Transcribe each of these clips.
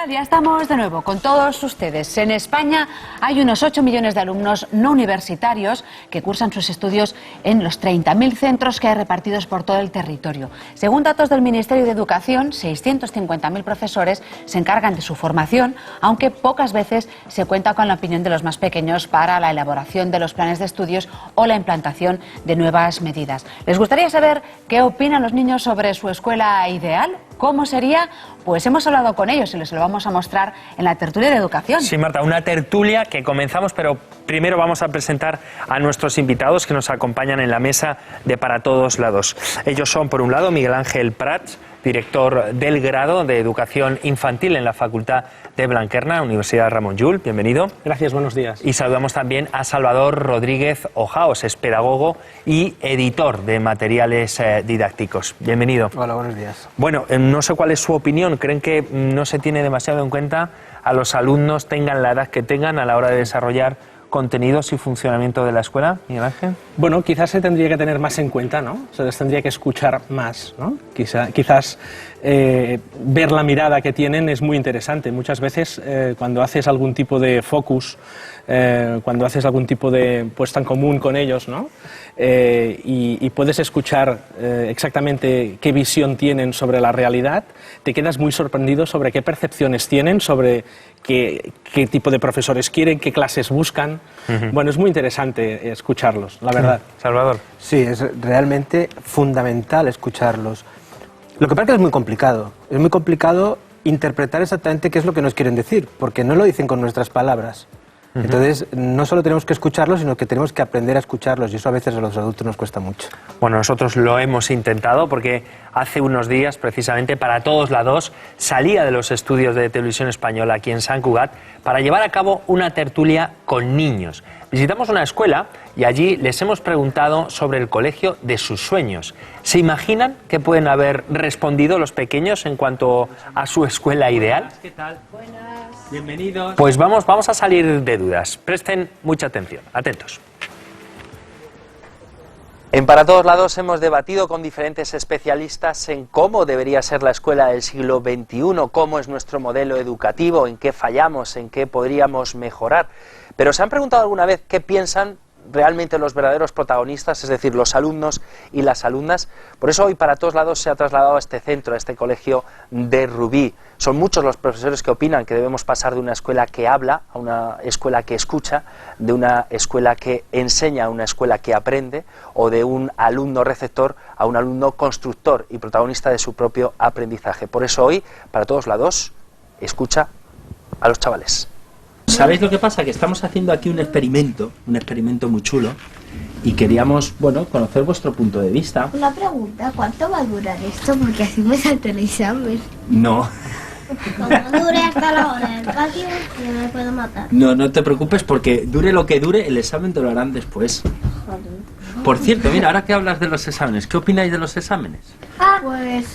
tal? Ya estamos de nuevo con todos ustedes. En España hay unos 8 millones de alumnos no universitarios que cursan sus estudios en los 30.000 centros que hay repartidos por todo el territorio. Según datos del Ministerio de Educación, 650.000 profesores se encargan de su formación, aunque pocas veces se cuenta con la opinión de los más pequeños para la elaboración de los planes de estudios o la implantación de nuevas medidas. ¿Les gustaría saber qué opinan los niños sobre su escuela ideal? ¿Cómo sería? Pues hemos hablado con ellos y les lo vamos a mostrar en la tertulia de educación. Sí, Marta, una tertulia que comenzamos, pero primero vamos a presentar a nuestros invitados que nos acompañan en la mesa de Para Todos Lados. Ellos son, por un lado, Miguel Ángel Prats, director del grado de Educación Infantil en la Facultad de Blanquerna, Universidad Ramon Llull. Bienvenido. Gracias, buenos días. Y saludamos también a Salvador Rodríguez Ojaos, es pedagogo y editor de materiales didácticos. Bienvenido. Hola, buenos días. Bueno, no sé cuál es su opinión. ¿Creen que no se tiene demasiado en cuenta a los alumnos, tengan la edad que tengan, a la hora de desarrollar contenidos y funcionamiento de la escuela, Miguel Ángel? Bueno, quizás se tendría que tener más en cuenta, ¿no? Se les tendría que escuchar más, ¿no? Quizás ver la mirada que tienen es muy interesante. Muchas veces cuando haces algún tipo de focus, cuando haces algún tipo de puesta en común con ellos, ¿no? Y puedes escuchar exactamente qué visión tienen sobre la realidad, te quedas muy sorprendido sobre qué percepciones tienen, sobre qué tipo de profesores quieren, qué clases buscan. Bueno, es muy interesante escucharlos, la verdad. Salvador. Sí, es realmente fundamental escucharlos. Lo que pasa es que es muy complicado interpretar exactamente qué es lo que nos quieren decir, porque no lo dicen con nuestras palabras. Entonces, no solo tenemos que escucharlos, sino que tenemos que aprender a escucharlos, y eso a veces a los adultos nos cuesta mucho. Bueno, nosotros lo hemos intentado porque hace unos días, precisamente Para Todos Lados, salía de los estudios de Televisión Española aquí en Sant Cugat para llevar a cabo una tertulia con niños. Visitamos una escuela y allí les hemos preguntado sobre el colegio de sus sueños. ¿Se imaginan qué pueden haber respondido los pequeños en cuanto a su escuela ideal? ¿Qué tal? Buenas. Bienvenidos. Pues vamos a salir de dudas. Presten mucha atención. Atentos. En Para Todos Lados hemos debatido con diferentes especialistas en cómo debería ser la escuela del siglo XXI, cómo es nuestro modelo educativo, en qué fallamos, en qué podríamos mejorar. Pero ¿se han preguntado alguna vez qué piensan realmente los verdaderos protagonistas, es decir, los alumnos y las alumnas? Por eso hoy Para Todos Lados se ha trasladado a este centro, a este colegio de Rubí. Son muchos los profesores que opinan que debemos pasar de una escuela que habla a una escuela que escucha, de una escuela que enseña a una escuela que aprende, o de un alumno receptor a un alumno constructor y protagonista de su propio aprendizaje. Por eso hoy, Para Todos Lados, escucha a los chavales. ¿Sabéis lo que pasa? Que estamos haciendo aquí un experimento muy chulo, y queríamos, bueno, conocer vuestro punto de vista. Una pregunta, ¿cuánto va a durar esto? Porque así me salto el examen. No. Como dure hasta la hora del patio, yo me puedo matar. No te preocupes, porque dure lo que dure, el examen te lo harán después. Joder. Por cierto, mira, ahora que hablas de los exámenes, ¿qué opináis de los exámenes? Pues...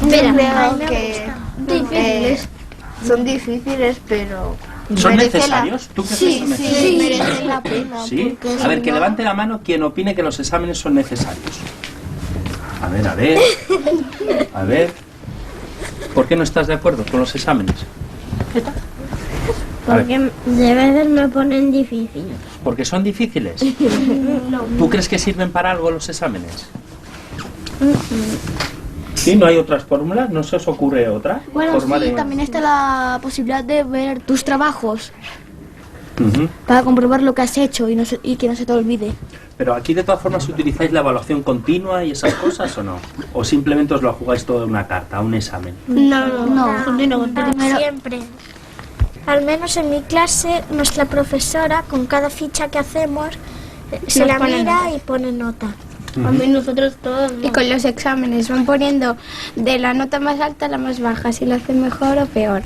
Mira, creo creo que difíciles. son difíciles, pero... ¿Son merece necesarios? ¿Tú crees que son necesarios? Sí, merece la pena. ¿Sí? porque A ver, si que no- levante la mano quien opine que los exámenes son necesarios. A ver. A ver. ¿Por qué no estás de acuerdo con los exámenes? A ver, Porque de veces me ponen difíciles. ¿porque son difíciles? ¿Tú crees que sirven para algo los exámenes? ¿Sí? ¿No hay otras fórmulas? ¿No se os ocurre otra? Bueno, forma sí, de- también está la posibilidad de ver tus trabajos Ujú. para comprobar lo que has hecho y que no se te olvide. Pero aquí de todas formas utilizáis la evaluación continua y esas cosas, ¿o no? ¿O simplemente os lo jugáis todo en una carta, un examen? Siempre. Al menos en mi clase, nuestra profesora, con cada ficha que hacemos, se Nos la pone mira nota. y pone nota. A mí nosotros todos... Y con los exámenes van poniendo de la nota más alta a la más baja, si lo hacen mejor o peor.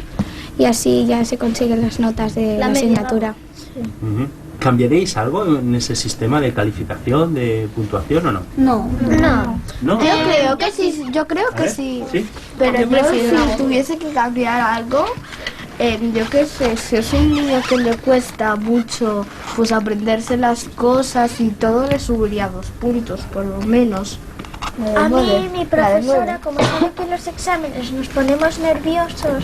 Y así ya se consiguen las notas de la media, asignatura. Ujú. ¿Cambiaréis algo en ese sistema de calificación, de puntuación o no? No. ¿No? Yo creo A que ver, sí. ¿Sí? Pero Yo yo prefiero- si tuviese que cambiar algo, yo qué sé, si es un niño que le cuesta mucho pues aprenderse las cosas y todo, le subiría 2 puntos por lo menos. A mí, mi profesora, como sabe que en los exámenes nos ponemos nerviosos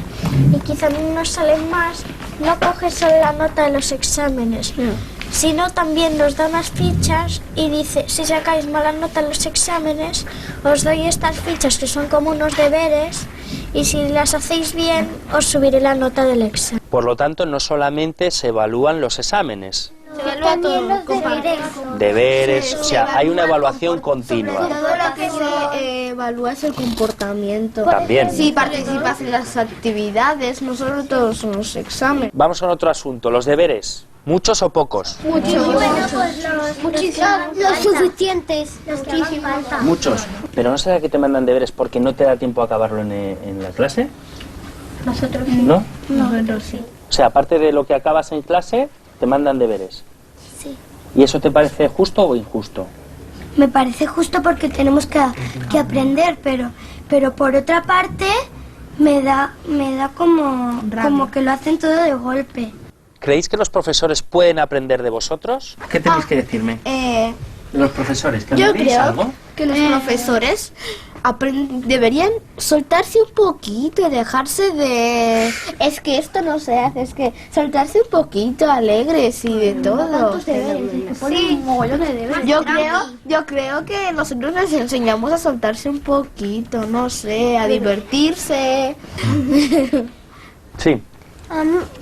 y quizá no nos salen más, no coge solo la nota de los exámenes, sino también nos da unas fichas y dice, si sacáis mala nota en los exámenes, os doy estas fichas que son como unos deberes y si las hacéis bien, os subiré la nota del examen. Por lo tanto, no solamente se evalúan los exámenes, También los deberes. deberes, o sea, hay una evaluación continua. Todo lo que se evalúa es el comportamiento. También. Si participas en las actividades, no solo todos son los exámenes. Vamos con otro asunto, los deberes. ¿Muchos o pocos? Los suficientes. Los que hagan falta. Muchos. Pero no será que te mandan deberes porque no te da tiempo a acabarlo en la clase, Nosotros ¿no? Nosotros sí. O sea, aparte de lo que acabas en clase, te mandan deberes. Sí. ¿Y eso te parece justo o injusto? Me parece justo porque tenemos que aprender, pero por otra parte me da como que lo hacen todo de golpe. ¿Creéis que los profesores pueden aprender de vosotros? ¿Qué tenéis que decirme? De los profesores, ¿que Yo aprendéis creo algo? que los profesores deberían soltarse un poquito y dejarse de... Es que esto no se hace, es que soltarse un poquito, alegres y de todo. Sí, Yo creo que nosotros les enseñamos a soltarse un poquito, no sé, a divertirse. Sí.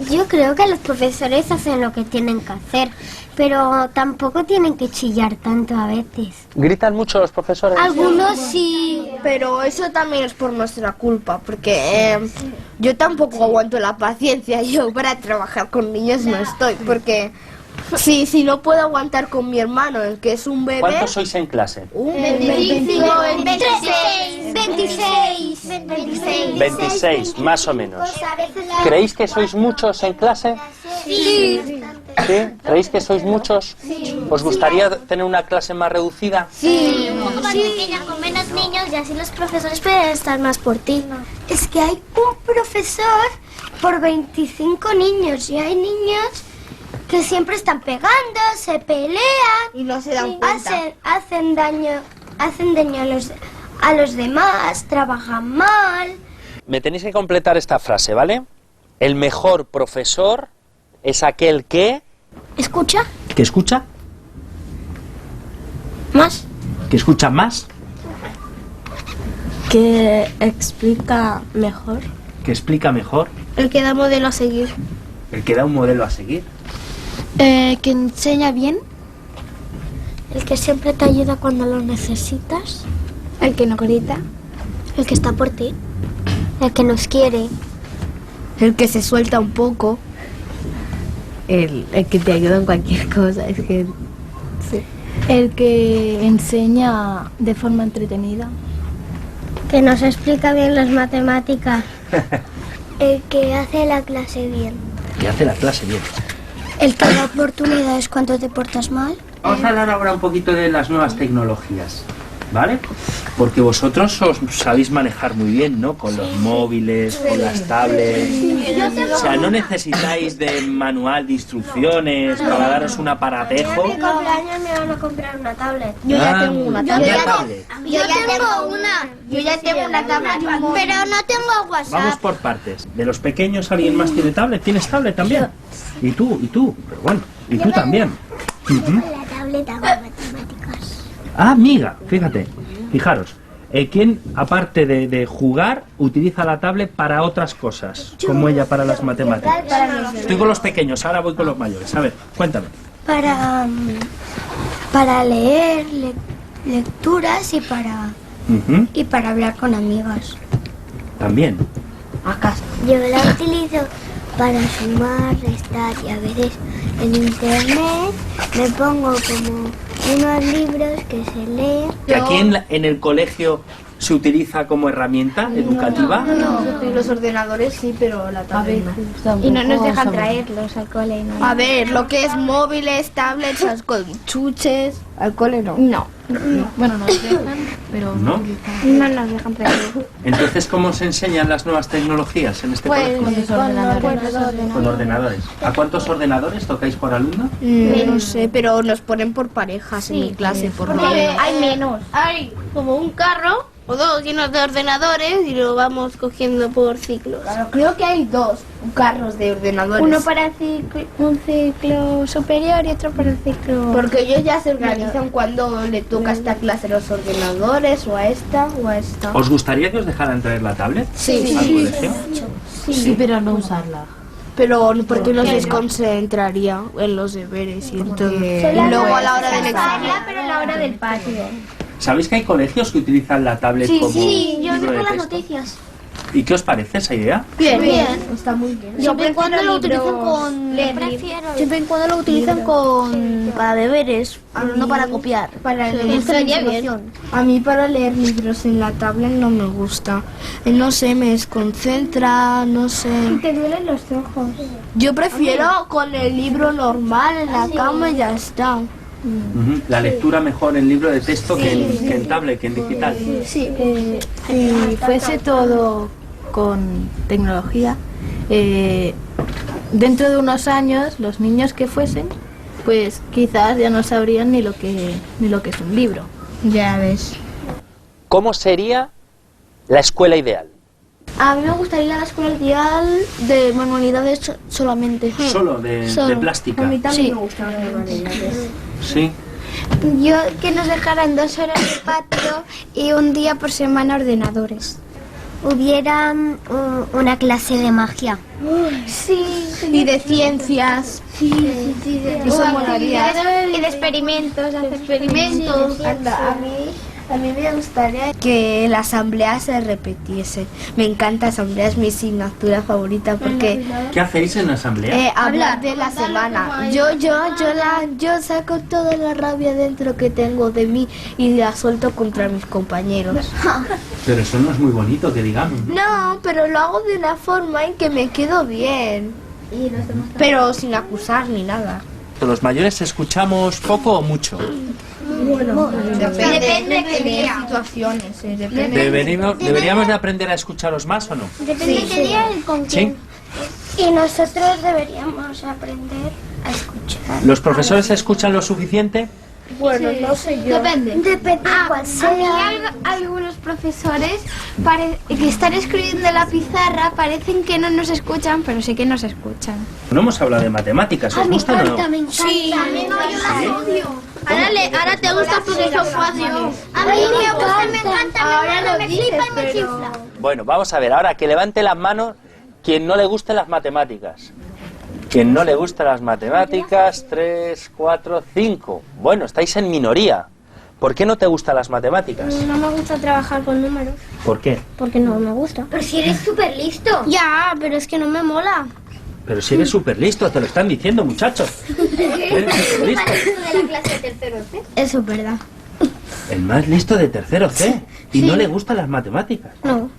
Yo creo que los profesores hacen lo que tienen que hacer, pero tampoco tienen que chillar tanto a veces. ¿Gritan mucho los profesores? Algunos sí. Pero eso también es por nuestra culpa, porque yo tampoco aguanto la paciencia. Yo para trabajar con niños no estoy, porque si no puedo aguantar con mi hermano, el que es un bebé... ¿Cuántos sois en clase? 25, 26, más o menos. ¿Creéis que sois muchos en clase? Sí. ¿Sí? ¿Creéis que sois muchos? ¿Os gustaría tener una clase más reducida? Sí. Más pequeña, con menos niños y así los profesores pueden estar más por ti. Es que hay un profesor por 25 niños y hay niños que siempre están pegando, se pelean y no se dan cuenta. Hacen daño a los demás, trabajan mal. Me tenéis que completar esta frase, ¿vale? El mejor profesor es aquel que... ¿Escucha? ¿Que escucha? Más. ¿Que escucha más? Que explica mejor. ¿Que explica mejor? El que da modelo a seguir. ¿El que da un modelo a seguir? Que enseña bien. El que siempre te ayuda cuando lo necesitas. El que no grita. El que está por ti. El que nos quiere. El que se suelta un poco. El que te ayuda en cualquier cosa, es que... Sí. El que enseña de forma entretenida. Que nos explica bien las matemáticas. El que hace la clase bien. Que hace la clase bien. El que da oportunidades cuando te portas mal. Vamos a hablar ahora un poquito de las nuevas tecnologías, ¿vale? Porque vosotros os sabéis manejar muy bien, ¿no? Con los móviles, con las tablets. O sea, no necesitáis de manual de instrucciones para daros un aparatejo. En mi cumpleaños me van a comprar una tablet. Yo ya tengo una tablet. Yo ya tengo una tablet. Pero no tengo WhatsApp. Vamos por partes. De los pequeños, ¿alguien más tiene tablet? ¿Tienes tablet también? ¿Y tú? Pero bueno, y tú también. La tablet hago matemáticas. Ah, amiga, fijaros. ¿Quién, aparte de jugar, utiliza la tablet para otras cosas? Como ella para las matemáticas. Estoy con los pequeños, ahora voy con los mayores. A ver, cuéntame. Para leer lecturas y para hablar con amigas. También. Yo la utilizo para sumar, restar y a veces en internet me pongo como unos libros que se leen. ¿Que aquí en el colegio se utiliza como herramienta educativa? No, los ordenadores sí, pero la tablet no. Y no nos dejan traerlos al cole. ¿No? A ver, lo que es móviles, tablets, chuches, al cole no. No. Bueno, nos dejan, pero ¿No? No nos dejan traerlos. Entonces, ¿cómo se enseñan las nuevas tecnologías en este colegio? Con ordenadores. ¿A cuántos ordenadores tocáis por alumno? No sé, pero nos ponen por parejas en mi clase, por Porque hay menos. Hay como un carro o dos llenos de ordenadores y lo vamos cogiendo por ciclos. Claro, creo que hay dos carros de ordenadores. Uno para un ciclo superior y otro para el ciclo... Porque ellos ya se organizan cuando le toca a esta clase los ordenadores, o a esta, o a esta. ¿Os gustaría que os dejaran traer la tablet Sí. al colegio? sí, pero no usarla. Pero porque no se desconcentraría en los deberes y en todo. Y luego a la hora del examen. Pero a la hora del patio. ¿Sabéis que hay colegios que utilizan la tablet como Sí, yo libro veo de las texto? noticias. ¿Y qué os parece esa idea? Bien. Está muy bien. Siempre y cuando lo utilicen con siempre y cuando lo utilicen con para deberes, no para copiar. Para leer. Estaría bien. A mí para leer libros en la tablet no me gusta. No sé, me desconcentra, no sé. Te duelen los ojos. Yo prefiero con el libro normal en la cama y ya está. Ujú. La lectura mejor en libro de texto que en tablet, que en digital. Si fuese todo con tecnología, dentro de unos años los niños que fuesen, pues quizás ya no sabrían ni lo que es un libro. Ya ves. ¿Cómo sería la escuela ideal? A mí me gustaría la escuela ideal de manualidades solamente. Solo de plástica. A mí también Sí. me gustan las manualidades. Sí. Yo que nos dejaran 2 horas de patio y un día por semana ordenadores. Hubiera una clase de magia. Y de ciencias. Eso molaría. Y de experimentos, hacer Experimentos. A mí me gustaría que la asamblea se repitiese. Me encanta asamblea, es mi asignatura favorita porque ¿Qué hacéis en la asamblea? hablar de la semana. Yo saco toda la rabia dentro que tengo de mí y la suelto contra mis compañeros. Pero eso no es muy bonito, que digamos. No, pero lo hago de una forma en que me quedo bien. Pero sin acusar ni nada. ¿Los mayores escuchamos poco o mucho? Depende de qué situaciones. ¿Deberíamos de aprender a escucharos más o no? Depende qué día y con Sí. Y nosotros deberíamos aprender a escuchar. ¿Los profesores escuchan lo suficiente? Bueno, no sé yo. Depende. Depende cuál sea. A mí algunos profesores que están escribiendo en la pizarra parecen que no nos escuchan, pero sí que nos escuchan. No hemos hablado de matemáticas, ¿os gustan o no? Sí. Ahora te gusta porque son fáciles. A mí me encanta, Ahora me lo dices, flipa y me pero... chifla. Bueno, vamos a ver, ahora que levante las manos quien no le gusten las matemáticas. Quien no le gustan las matemáticas, 3, 4, 5. Bueno, estáis en minoría. ¿Por qué no te gustan las matemáticas? No me gusta trabajar con números, ¿Por qué? porque no me gusta. Pero si eres súper listo. Ya, pero es que no me mola. Pero si eres súper listo, te lo están diciendo, muchachos. Eres superlisto. de la clase de tercero C. Eso es verdad. El más listo de tercero C. Y no le gustan las matemáticas. No.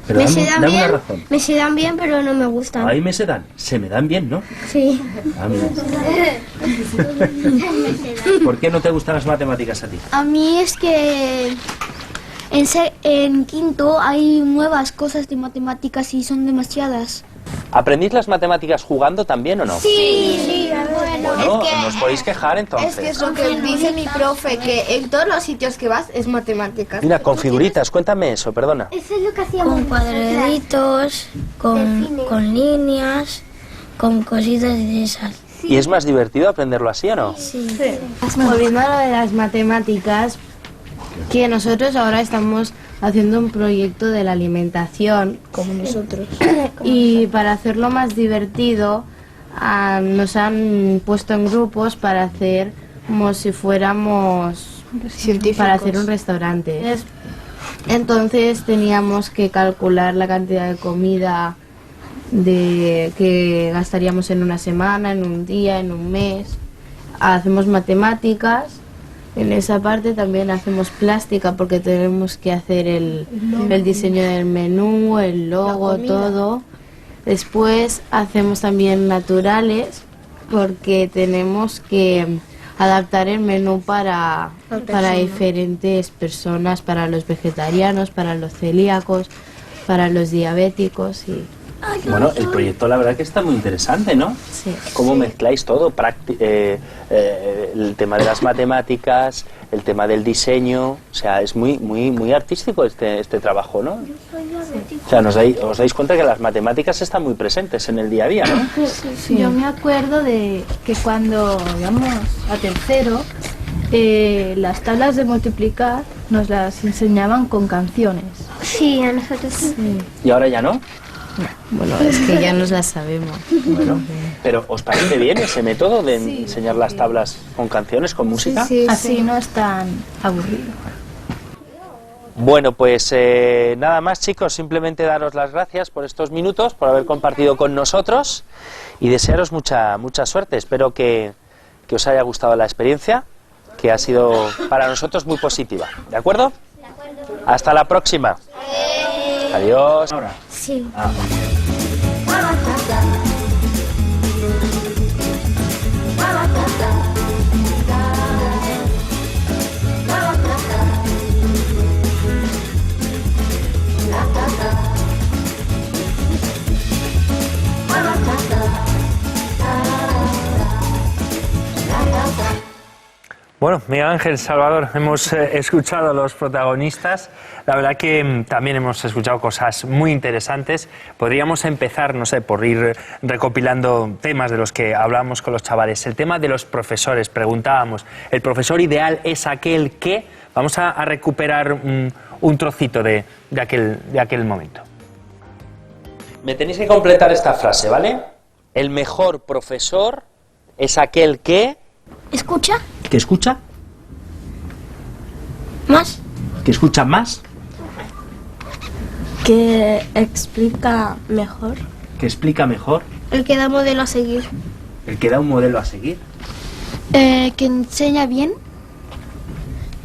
Pero Me se dan dame una bien, razón. me se dan bien, pero no me gustan. Ahí se me dan bien, ¿no? Sí. Ah, mira. ¿Por qué no te gustan las matemáticas a ti? A mí es que en quinto hay nuevas cosas de matemáticas y son demasiadas. ¿Aprendís las matemáticas jugando también o no? Sí, Bueno, no os podéis quejar entonces. Es que es lo que dice mi profe, que en todos los sitios que vas es matemáticas. Mira, con figuritas, cuéntame eso, perdona. Eso es lo que hacíamos. con cuadraditos, con líneas, con cositas de esas. ¿Y es más divertido aprenderlo así o no? Volviendo a lo de las matemáticas, que nosotros ahora estamos haciendo un proyecto de la alimentación, Como nosotros. y para hacerlo más divertido nos han puesto en grupos para hacer como si fuéramos Científicos. para hacer un restaurante. Entonces teníamos que calcular la cantidad de comida que gastaríamos en una semana, en un día, en un mes. Hacemos matemáticas En esa parte también hacemos plástica porque tenemos que hacer el diseño del menú, el logo, todo. Después hacemos también naturales porque tenemos que adaptar el menú para diferentes personas, para los vegetarianos, para los celíacos, para los diabéticos y... Bueno, el proyecto la verdad que está muy interesante, ¿no? Sí. ¿Cómo mezcláis todo? El tema de las matemáticas, el tema del diseño, o sea, es muy artístico este trabajo, ¿no? O sea, os dais cuenta que las matemáticas están muy presentes en el día a día, ¿no? Sí. Yo me acuerdo de que cuando íbamos a tercero, las tablas de multiplicar nos las enseñaban con canciones. Sí, a nosotros sí. ¿Y ahora ya no? Bueno, es que ya nos las sabemos. Bueno, pero ¿os parece bien ese método de enseñar las tablas con canciones, con música? Sí, así no es tan aburrido. Bueno, pues nada más, chicos, simplemente daros las gracias por estos minutos, por haber compartido con nosotros y desearos mucha suerte. Espero que os haya gustado la experiencia, que ha sido para nosotros muy positiva. ¿De acuerdo? De acuerdo. Hasta la próxima. Adiós. Sí. Bueno, Miguel Ángel, Salvador, hemos escuchado a los protagonistas. La verdad que también hemos escuchado cosas muy interesantes. Podríamos empezar, no sé, por ir recopilando temas de los que hablábamos con los chavales. El tema de los profesores, preguntábamos, ¿el profesor ideal es aquel que...? Vamos a recuperar un trocito de aquel momento. Me tenéis que completar esta frase, ¿vale? El mejor profesor es aquel que... ¿Escucha? ¿Que escucha? ¿Más? ¿Que escucha más? Que explica mejor. ¿Que explica mejor? El que da modelo a seguir. ¿El que da un modelo a seguir? Que enseña bien.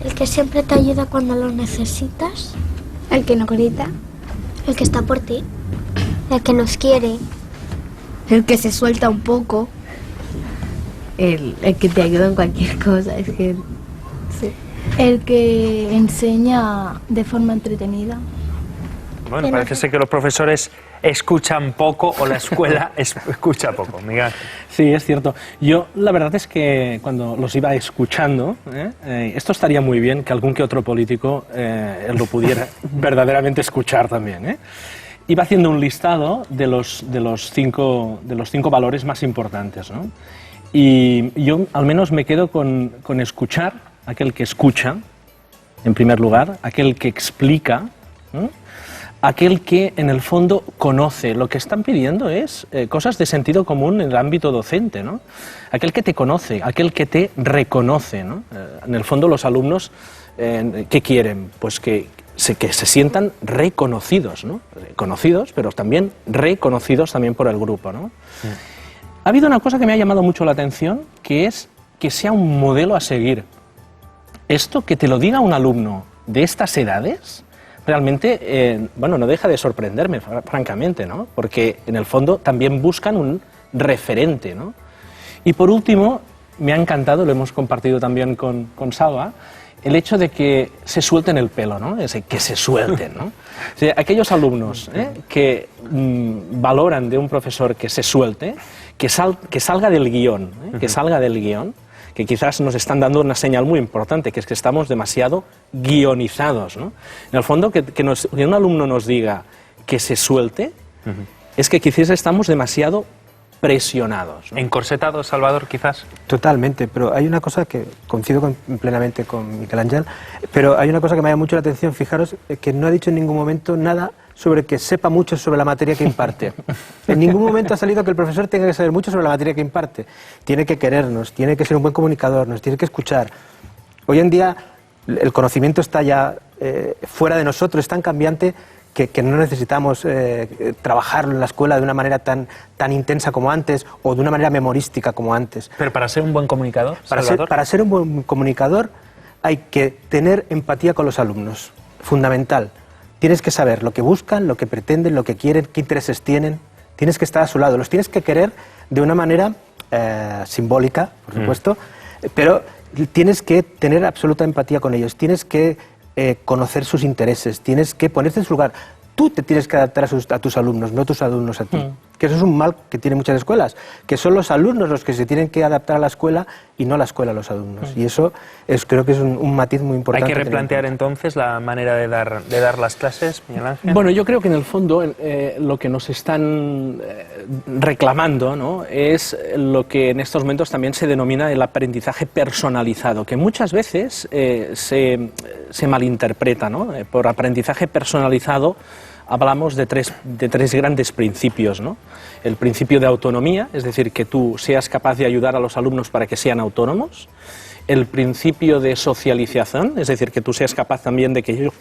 El que siempre te ayuda cuando lo necesitas. El que no grita. El que está por ti. El que nos quiere. El que se suelta un poco. El que te ayuda en cualquier cosa, es que... Sí. El que enseña de forma entretenida. Bueno, parece ser que los profesores escuchan poco o la escuela escucha poco, Miguel. Sí, es cierto. Yo la verdad es que cuando los iba escuchando, esto estaría muy bien que algún que otro político lo pudiera verdaderamente escuchar también. Iba haciendo un listado de los cinco valores más importantes, ¿no? Y yo al menos me quedo con escuchar, aquel que escucha, en primer lugar, aquel que explica, ¿no? Aquel que en el fondo conoce. Lo que están pidiendo es cosas de sentido común en el ámbito docente, ¿no? Aquel que te conoce, aquel que te reconoce, ¿no? En el fondo los alumnos, ¿qué quieren? Pues que se sientan reconocidos, ¿no? Conocidos, pero también reconocidos también por el grupo, ¿no? Sí. Ha habido una cosa que me ha llamado mucho la atención, que es que sea un modelo a seguir. Esto, que te lo diga un alumno de estas edades, realmente, bueno, no deja de sorprenderme, francamente, ¿no? Porque en el fondo también buscan un referente, ¿no? Y por último, me ha encantado, lo hemos compartido también con Salva, el hecho de que se suelten el pelo, ¿no? Que se suelten, ¿no? O sea, aquellos alumnos que valoran de un profesor que se suelte, que salga del guión, que salga del guión, que quizás nos están dando una señal muy importante, que es que estamos demasiado guionizados, ¿no? En el fondo, que un alumno nos diga que se suelte, es que quizás estamos demasiado presionados, ¿no? ¿Encorsetados, Salvador, quizás? Totalmente, pero hay una cosa que coincido plenamente con Miquel Ángel, pero hay una cosa que me llama mucho la atención. Fijaros que no ha dicho en ningún momento nada sobre que sepa mucho sobre la materia que imparte. En ningún momento ha salido que el profesor tenga que saber mucho sobre la materia que imparte. Tiene que querernos, tiene que ser un buen comunicador, nos tiene que escuchar. Hoy en día el conocimiento está ya fuera de nosotros, es tan cambiante que no necesitamos trabajarlo en la escuela de una manera tan intensa como antes o de una manera memorística como antes. Pero para ser un buen comunicador, para ser un buen comunicador hay que tener empatía con los alumnos, fundamental. Tienes que saber lo que buscan, lo que pretenden, lo que quieren, qué intereses tienen. Tienes que estar a su lado, los tienes que querer de una manera simbólica, por supuesto, pero tienes que tener absoluta empatía con ellos, tienes que conocer sus intereses, tienes que ponerte en su lugar. Tú te tienes que adaptar a tus alumnos, no tus alumnos a ti. Que eso es un mal que tienen muchas escuelas, que son los alumnos los que se tienen que adaptar a la escuela y no la escuela a los alumnos. Y eso creo que es un matiz muy importante. Hay que replantear entonces la manera de dar las clases, Miguel Ángel. Bueno, yo creo que en el fondo lo que nos están reclamando, ¿no?, es lo que en estos momentos también se denomina el aprendizaje personalizado, que muchas veces se malinterpreta, ¿no? Por aprendizaje personalizado hablamos de tres grandes principios, ¿no? El principio de autonomía, es decir, que tú seas capaz de ayudar a los alumnos para que sean autónomos. El principio de socialización, es decir, que tú seas capaz también de que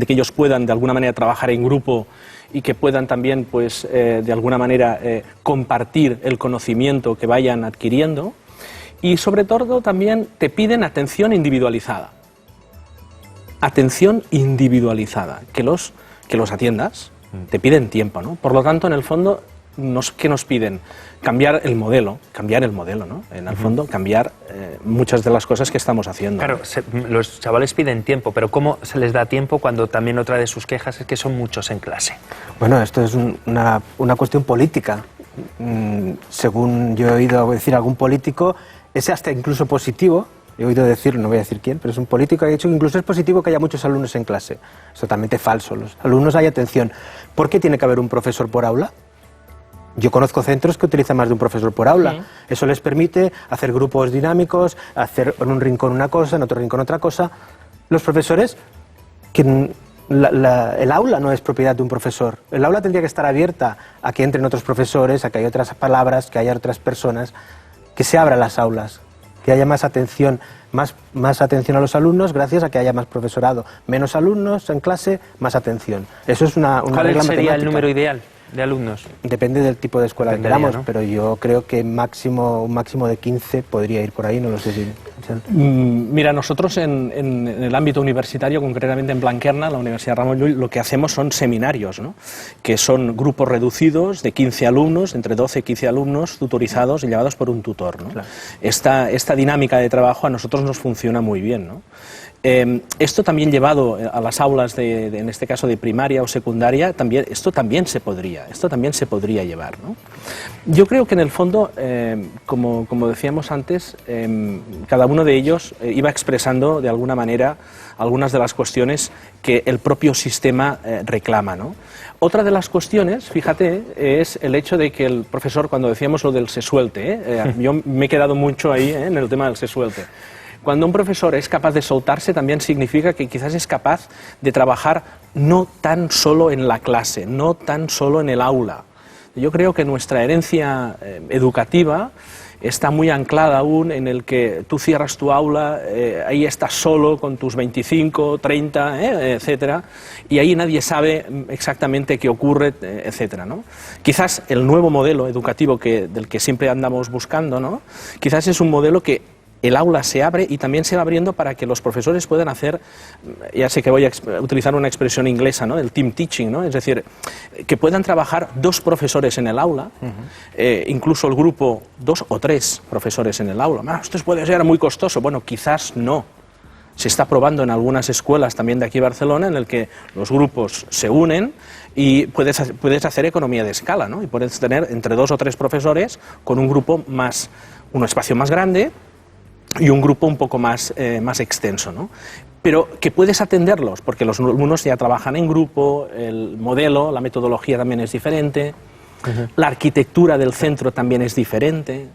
ellos puedan de alguna manera trabajar en grupo y que puedan también, pues, de alguna manera compartir el conocimiento que vayan adquiriendo. Y sobre todo también te piden atención individualizada. Atención individualizada, que los atiendas, te piden tiempo, ¿no? Por lo tanto, en el fondo, ¿qué nos piden? Cambiar el modelo, ¿no? En el fondo, cambiar muchas de las cosas que estamos haciendo. Claro, los chavales piden tiempo, pero ¿cómo se les da tiempo cuando también otra de sus quejas es que son muchos en clase? Bueno, esto es una cuestión política. Según yo he oído decir algún político, es hasta incluso positivo. He oído decir, no voy a decir quién, pero es un político que ha dicho que incluso es positivo que haya muchos alumnos en clase. Es totalmente falso. Los alumnos hay atención. ¿Por qué tiene que haber un profesor por aula? Yo conozco centros que utilizan más de un profesor por aula. Sí. Eso les permite hacer grupos dinámicos, hacer en un rincón una cosa, en otro rincón otra cosa. Los profesores, el aula no es propiedad de un profesor. El aula tendría que estar abierta a que entren otros profesores, a que haya otras palabras, que haya otras personas, que se abran las aulas, que haya más atención a los alumnos gracias a que haya más profesorado. Menos alumnos en clase, más atención. Eso es una regla matemática. ¿Cuál sería el número ideal de alumnos? Depende del tipo de escuela que queramos, ¿no? Pero yo creo que un máximo de 15 podría ir por ahí, no lo sé si... Mira, nosotros en el ámbito universitario, concretamente en Blanquerna, la Universidad Ramon Llull, lo que hacemos son seminarios, ¿no? Que son grupos reducidos de 15 alumnos, entre 12 y 15 alumnos, tutorizados y llevados por un tutor, ¿no? Claro. Esta dinámica de trabajo a nosotros nos funciona muy bien, ¿no? Esto también llevado a las aulas en este caso de primaria o secundaria, esto también se podría llevar, ¿no? Yo creo que en el fondo, como decíamos antes, cada uno de ellos iba expresando de alguna manera algunas de las cuestiones que el propio sistema reclama, ¿no? Otra de las cuestiones, fíjate, es el hecho de que el profesor, cuando decíamos lo del se suelte, yo me he quedado mucho ahí en el tema del se suelte. Cuando un profesor es capaz de soltarse, también significa que quizás es capaz de trabajar no tan solo en la clase, no tan solo en el aula. Yo creo que nuestra herencia educativa está muy anclada aún en el que tú cierras tu aula, ahí estás solo con tus 25, 30, etcétera, y ahí nadie sabe exactamente qué ocurre, etcétera, ¿no? Quizás el nuevo modelo educativo del que siempre andamos buscando, ¿no? Quizás es un modelo que el aula se abre y también se va abriendo para que los profesores puedan hacer, ya sé que voy a utilizar una expresión inglesa, ¿no?, el team teaching, ¿no?, es decir, que puedan trabajar 2 profesores en el aula, incluso el grupo 2 o 3 profesores en el aula. Esto puede ser muy costoso. Bueno, quizás no. Se está probando en algunas escuelas también de aquí Barcelona en el que los grupos se unen y puedes hacer economía de escala, ¿no? Y puedes tener entre 2 o 3 profesores con un grupo un espacio más grande y un grupo un poco más extenso, ¿no? Pero que puedes atenderlos, porque los alumnos ya trabajan en grupo, el modelo, la metodología también es diferente, la arquitectura del centro también es diferente,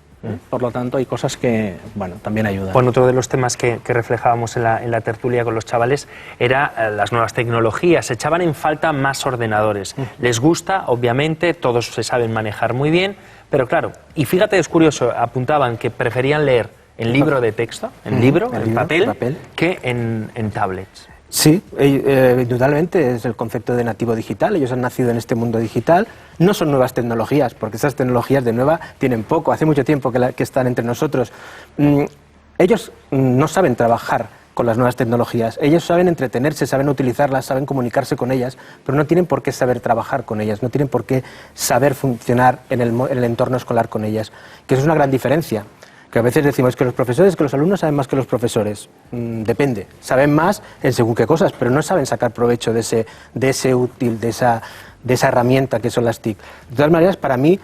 por lo tanto hay cosas que, bueno, también ayudan. Bueno, otro de los temas que reflejábamos en la tertulia con los chavales era las nuevas tecnologías. Se echaban en falta más ordenadores. Les gusta, obviamente, todos se saben manejar muy bien, pero claro, y fíjate, es curioso, apuntaban que preferían leer en libro de texto, en papel, que en tablets. Sí, indudablemente es el concepto de nativo digital. Ellos han nacido en este mundo digital. No son nuevas tecnologías, porque esas tecnologías de nueva tienen poco. Hace mucho tiempo que están entre nosotros. Ellos no saben trabajar con las nuevas tecnologías. Ellos saben entretenerse, saben utilizarlas, saben comunicarse con ellas, pero no tienen por qué saber trabajar con ellas, no tienen por qué saber funcionar en el entorno escolar con ellas, que eso es una gran diferencia. Que a veces decimos que los alumnos saben más que los profesores. Depende, saben más en según qué cosas, pero no saben sacar provecho de ese útil, de esa herramienta que son las TIC. De todas maneras, para mí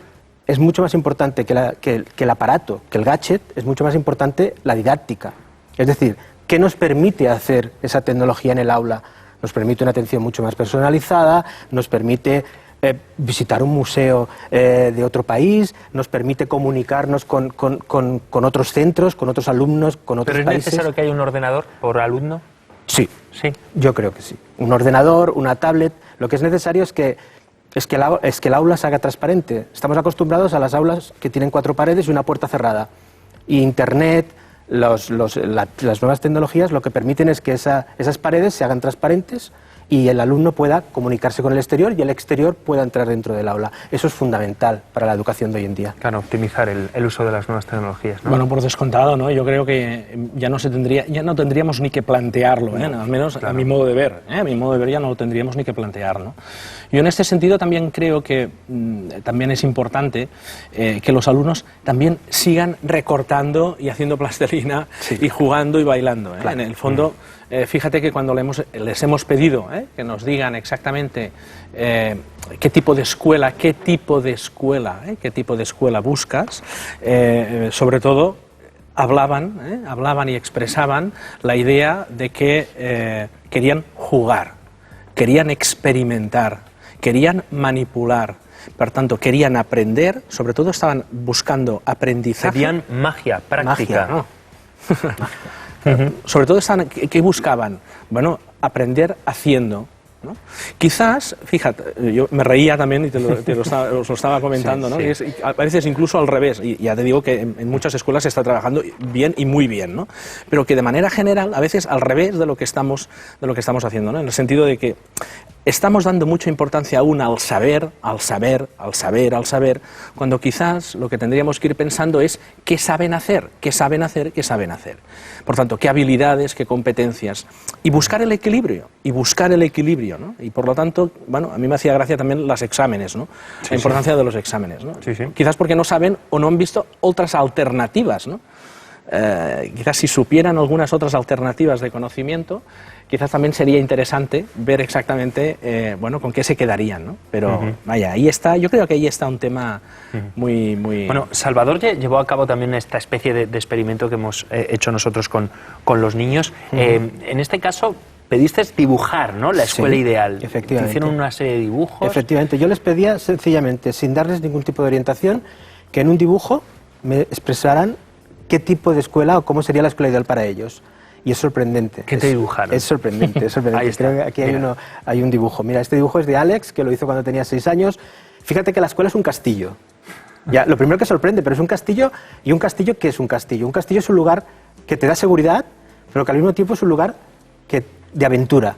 es mucho más importante que el aparato, que el gadget, es mucho más importante la didáctica. Es decir, ¿qué nos permite hacer esa tecnología en el aula? Nos permite una atención mucho más personalizada, nos permite visitar un museo de otro país, nos permite comunicarnos con otros centros, con otros alumnos, con otros países. ¿Pero es necesario que haya un ordenador por alumno? Sí, sí, yo creo que sí. Un ordenador, una tablet, lo que es necesario es que el aula se haga transparente. Estamos acostumbrados a las aulas que tienen 4 paredes y una puerta cerrada. Y Internet, las nuevas tecnologías lo que permiten es que esas paredes se hagan transparentes y el alumno pueda comunicarse con el exterior y el exterior pueda entrar dentro del aula. Eso es fundamental para la educación de hoy en día. Claro, optimizar el uso de las nuevas tecnologías, ¿no? Bueno, por descontado, ¿no? Yo creo que ya no tendríamos ni que plantearlo, ¿eh? Al menos claro. A mi modo de ver, ¿eh? A mi modo de ver ya no lo tendríamos ni que plantear, ¿no? Yo en este sentido también creo que también es importante que los alumnos también sigan recortando y haciendo plastilina y jugando y bailando, ¿eh? Claro. En el fondo, fíjate que cuando les hemos pedido que nos digan exactamente qué tipo de escuela buscas, sobre todo hablaban y expresaban la idea de que querían jugar, querían experimentar, querían manipular. Por tanto, querían aprender, sobre todo estaban buscando aprendizaje. Pedían magia, práctica. Magia, ¿no? Sobre todo, ¿qué buscaban? Bueno, aprender haciendo, ¿no? Quizás, fíjate, yo me reía también y os lo estaba comentando, ¿no? Sí. A veces incluso al revés, y ya te digo que en muchas escuelas se está trabajando bien y muy bien, ¿no? Pero que de manera general, a veces al revés de lo que estamos haciendo, ¿no? En el sentido de que estamos dando mucha importancia aún al saber, cuando quizás lo que tendríamos que ir pensando es qué saben hacer. Por tanto, qué habilidades, qué competencias, y buscar el equilibrio, ¿no? Y por lo tanto, bueno, a mí me hacía gracia también los exámenes, ¿no? Sí, la importancia de los exámenes, ¿no? Sí, sí. Quizás porque no saben o no han visto otras alternativas, ¿no? Quizás si supieran algunas otras alternativas de conocimiento, quizás también sería interesante ver exactamente con qué se quedarían, ¿no? Pero vaya, ahí está, yo creo que ahí está un tema muy... Bueno, Salvador llevó a cabo también esta especie de experimento que hemos hecho nosotros con los niños. En este caso pediste dibujar, ¿no? La escuela ideal. Efectivamente. Hicieron una serie de dibujos. Efectivamente, yo les pedía sencillamente, sin darles ningún tipo de orientación, que en un dibujo me expresaran qué tipo de escuela o cómo sería la escuela ideal para ellos. Y es sorprendente. ¿Qué te dibujaron? Es sorprendente, es sorprendente. Ahí está. Creo que aquí hay un dibujo. Mira, este dibujo es de Alex, que lo hizo cuando tenía 6 años. Fíjate que la escuela es un castillo. Ya, lo primero que sorprende, pero es un castillo. ¿Y un castillo qué es un castillo? Un castillo es un lugar que te da seguridad, pero que al mismo tiempo es un lugar de aventura.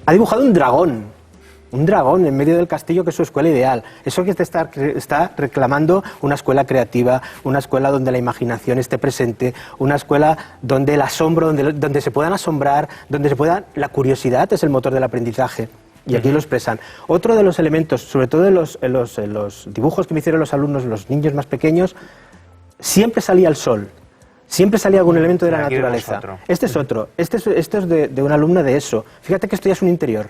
Ha dibujado un dragón en medio del castillo, que es su escuela ideal. Eso que te está reclamando una escuela creativa, una escuela donde la imaginación esté presente, una escuela donde el asombro, donde se puedan asombrar, la curiosidad es el motor del aprendizaje. Y aquí lo expresan. Otro de los elementos, sobre todo en los dibujos que me hicieron los alumnos, los niños más pequeños, siempre salía el sol. Siempre salía algún elemento de la naturaleza. Este es otro. Este es de una alumna de ESO. Fíjate que esto ya es un interior.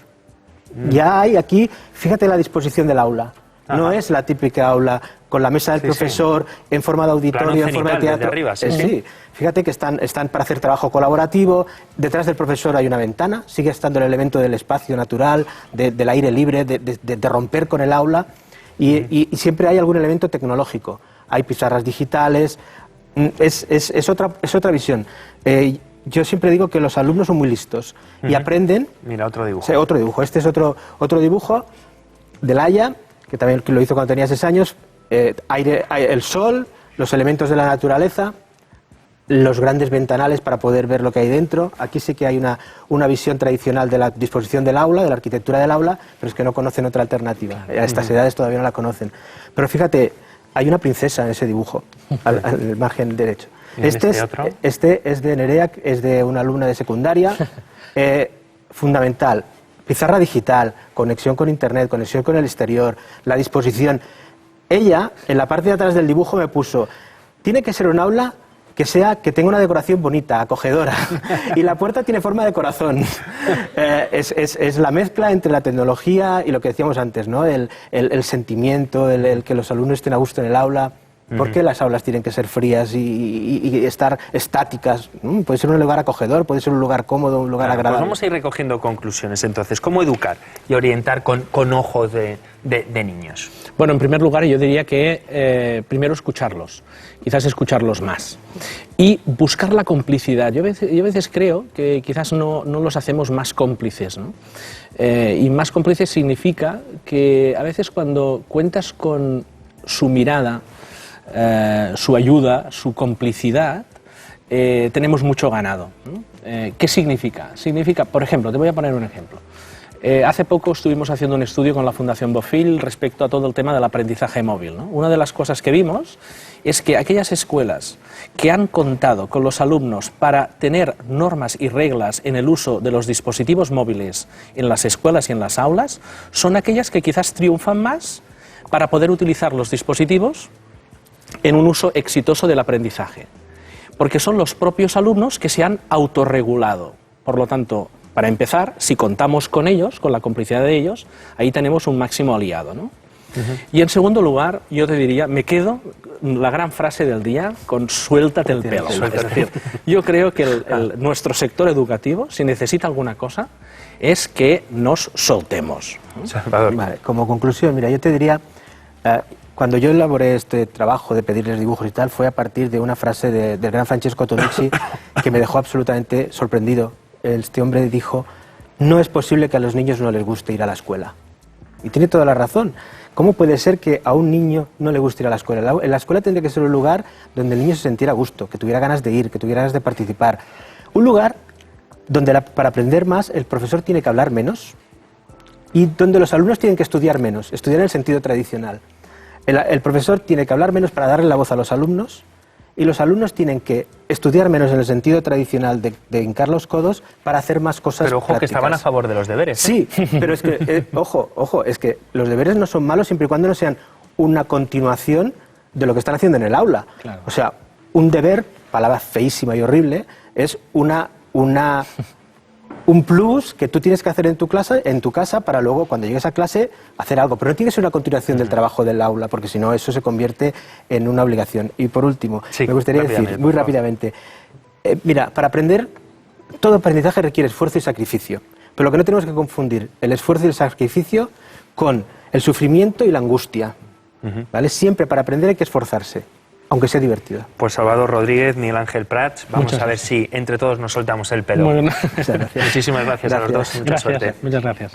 Ya hay aquí, fíjate la disposición del aula. No es la típica aula con la mesa del profesor en forma de auditorio, en forma de teatro. Arriba, sí. Fíjate que están para hacer trabajo colaborativo. Detrás del profesor hay una ventana. Sigue estando el elemento del espacio natural, del aire libre, de romper con el aula. Y siempre hay algún elemento tecnológico. Hay pizarras digitales. Es otra visión. Yo siempre digo que los alumnos son muy listos y aprenden... Mira, otro dibujo. Sí, otro dibujo. Este es otro dibujo de Laia, que también lo hizo cuando tenía 6 años. El sol, los elementos de la naturaleza, los grandes ventanales para poder ver lo que hay dentro. Aquí sí que hay una visión tradicional de la disposición del aula, de la arquitectura del aula, pero es que no conocen otra alternativa. A estas edades todavía no la conocen. Pero fíjate, hay una princesa en ese dibujo, al margen derecho. ¿Y otro? Este es de Nerea, es de una alumna de secundaria, fundamental. Pizarra digital, conexión con internet, conexión con el exterior, la disposición. Ella, en la parte de atrás del dibujo, me puso, tiene que ser un aula que tenga una decoración bonita, acogedora, y la puerta tiene forma de corazón. Es la mezcla entre la tecnología y lo que decíamos antes, ¿no? El sentimiento, el que los alumnos estén a gusto en el aula. ¿Por qué las aulas tienen que ser frías y estar estáticas? Puede ser un lugar acogedor, puede ser un lugar cómodo, un lugar agradable. Pues vamos a ir recogiendo conclusiones entonces. ¿Cómo educar y orientar con ojos de niños? Bueno, en primer lugar yo diría que primero escucharlos, quizás escucharlos más y buscar la complicidad. Yo a veces creo que quizás no los hacemos más cómplices, ¿no? Y más cómplices significa que a veces cuando cuentas con su mirada, su ayuda, su complicidad, tenemos mucho ganado, ¿no? ¿Qué significa? Significa, por ejemplo, te voy a poner un ejemplo. Hace poco estuvimos haciendo un estudio con la Fundación Bofill respecto a todo el tema del aprendizaje móvil, ¿no? Una de las cosas que vimos es que aquellas escuelas que han contado con los alumnos para tener normas y reglas en el uso de los dispositivos móviles en las escuelas y en las aulas son aquellas que quizás triunfan más para poder utilizar los dispositivos en un uso exitoso del aprendizaje, porque son los propios alumnos que se han autorregulado. Por lo tanto, para empezar, si contamos con ellos, con la complicidad de ellos, ahí tenemos un máximo aliado, ¿no? Y en segundo lugar, yo te diría, me quedo la gran frase del día con suéltate el pelo. Es decir, yo creo que nuestro sector educativo, si necesita alguna cosa, es que nos soltemos. Vale, como conclusión, mira, yo te diría, cuando yo elaboré este trabajo de pedirles dibujos y tal, fue a partir de una frase del gran Francesco Tonucci que me dejó absolutamente sorprendido. Este hombre dijo, no es posible que a los niños no les guste ir a la escuela. Y tiene toda la razón. ¿Cómo puede ser que a un niño no le guste ir a la escuela? La escuela tendría que ser un lugar donde el niño se sintiera a gusto, que tuviera ganas de ir, que tuviera ganas de participar. Un lugar donde para aprender más el profesor tiene que hablar menos y donde los alumnos tienen que estudiar menos, estudiar en el sentido tradicional. El profesor tiene que hablar menos para darle la voz a los alumnos y los alumnos tienen que estudiar menos en el sentido tradicional de hincar los codos para hacer más cosas Pero ojo, prácticas. que estaban a favor de los deberes. Sí, pero es que, ojo, es que los deberes no son malos siempre y cuando no sean una continuación de lo que están haciendo en el aula. Claro. O sea, un deber, palabra feísima y horrible, es un plus que tú tienes que hacer en tu casa para luego, cuando llegues a clase, hacer algo. Pero no tiene que ser una continuación del trabajo del aula, porque si no, eso se convierte en una obligación. Y por último, sí, me gustaría decir, muy rápidamente, mira, para aprender, todo aprendizaje requiere esfuerzo y sacrificio. Pero lo que no tenemos que confundir, el esfuerzo y el sacrificio, con el sufrimiento y la angustia. ¿Vale? Siempre para aprender hay que esforzarse, aunque sea divertido. Pues Salvador Rodríguez, Miguel Ángel Prats, vamos a ver si entre todos nos soltamos el pelo. Bueno, Muchísimas gracias a los dos, mucha suerte. Muchas gracias.